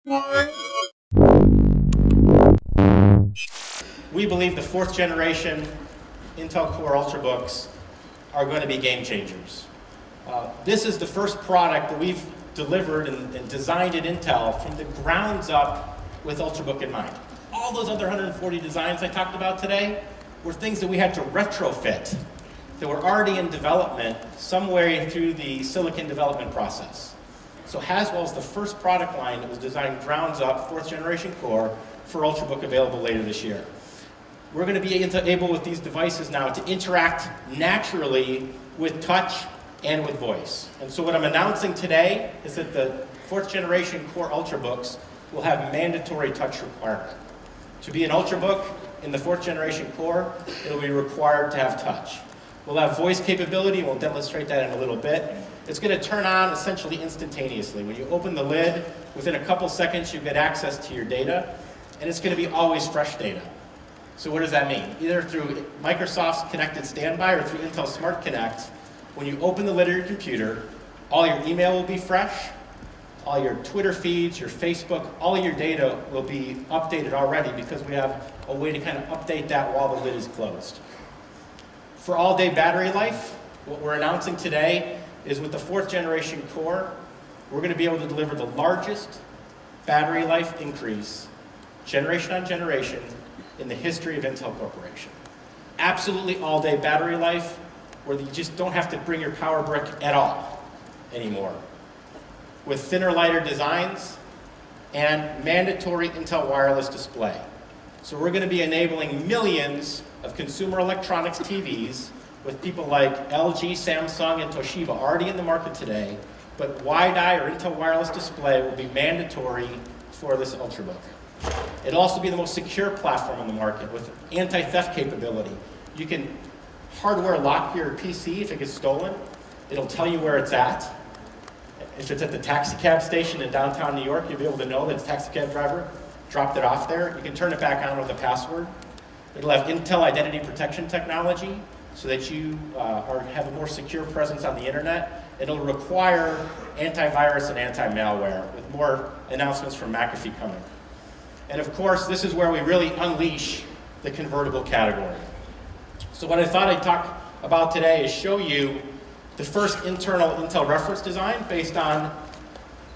We believe the 4th generation Intel Core Ultrabooks are going to be game changers. This is the first product that we've delivered and designed at Intel from the grounds up with Ultrabook in mind. All those other 140 designs I talked about today were things that we had to retrofit that were already in development somewhere through the silicon development process. So Haswell is the first product line that was designed grounds up, 4th generation core, for Ultrabook available later this year. We're going to be able with these devices now to interact naturally with touch and with voice. And so what I'm announcing today is that the 4th generation Core Ultrabooks will have mandatory touch requirement. To be an Ultrabook in the 4th generation Core, it'll be required to have touch. We'll have voice capability, and we'll demonstrate that in a little bit. It's going to turn on essentially instantaneously. When you open the lid, within a couple seconds you get access to your data, and it's going to be always fresh data. So what does that mean? Either through Microsoft's Connected Standby or through Intel Smart Connect, when you open the lid of your computer, all your email will be fresh, all your Twitter feeds, your Facebook, all your data will be updated already because we have a way to kind of update that while the lid is closed. For all-day battery life, what we're announcing today is with the 4th generation Core, we're going to be able to deliver the largest battery life increase, generation on generation, in the history of Intel Corporation. Absolutely all-day battery life, where you just don't have to bring your power brick at all anymore. With thinner, lighter designs and mandatory Intel wireless display. So we're going to be enabling millions of consumer electronics TVs with people like LG, Samsung, and Toshiba already in the market today, but WiDi or Intel wireless display will be mandatory for this Ultrabook. It'll also be the most secure platform on the market with anti-theft capability. You can hardware lock your PC if it gets stolen. It'll tell you where it's at. If it's at the taxi cab station in downtown New York, you'll be able to know that the taxi cab driver dropped it off there. You can turn it back on with a password. It'll have Intel identity protection technology so that you have a more secure presence on the internet. It'll require antivirus and anti-malware with more announcements from McAfee coming. And of course, this is where we really unleash the convertible category. So what I thought I'd talk about today is show you the first internal Intel reference design based on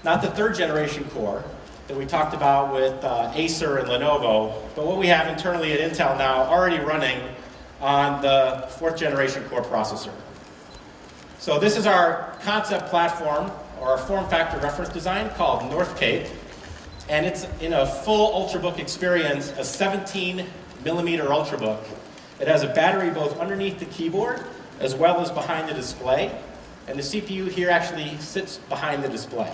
not the 3rd generation Core that we talked about with Acer and Lenovo, but what we have internally at Intel now already running on the 4th generation Core processor. So this is our concept platform, or our form factor reference design called North Cape. And it's in a full Ultrabook experience, a 17mm Ultrabook. It has a battery both underneath the keyboard as well as behind the display. And the CPU here actually sits behind the display.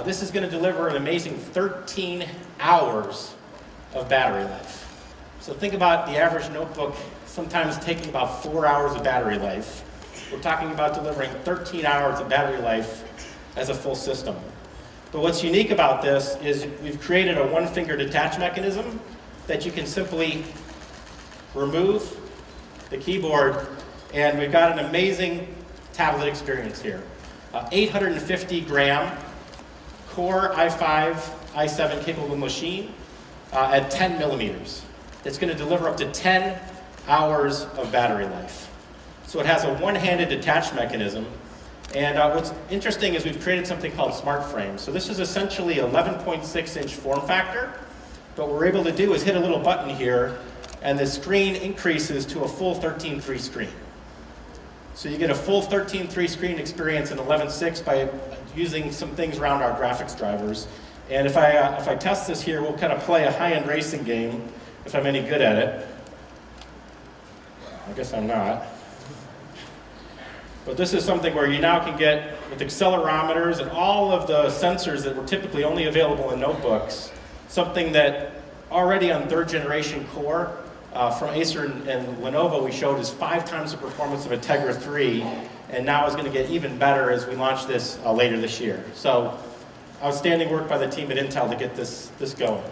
This is going to deliver an amazing 13 hours of battery life. So think about the average notebook sometimes taking about 4 hours of battery life. We're talking about delivering 13 hours of battery life as a full system. But what's unique about this is we've created a one-finger detach mechanism that you can simply remove the keyboard, and we've got an amazing tablet experience here. 850-gram Core i5, i7 capable machine at 10 millimeters. It's going to deliver up to 10 hours of battery life. So it has a one-handed detach mechanism. And what's interesting is we've created something called Smart Frame. So this is essentially 11.6-inch form factor. But what we're able to do is hit a little button here, and the screen increases to a full 13:3 screen. So you get a full 13:3 screen experience in 11.6 by using some things around our graphics drivers. And if I test this here, we'll kind of play a high-end racing game, if I'm any good at it. I guess I'm not. But this is something where you now can get, with accelerometers and all of the sensors that were typically only available in notebooks, something that already on 3rd generation Core from Acer and Lenovo we showed is 5 times the performance of a Tegra 3, and now is going to get even better as we launch this later this year. So outstanding work by the team at Intel to get this going.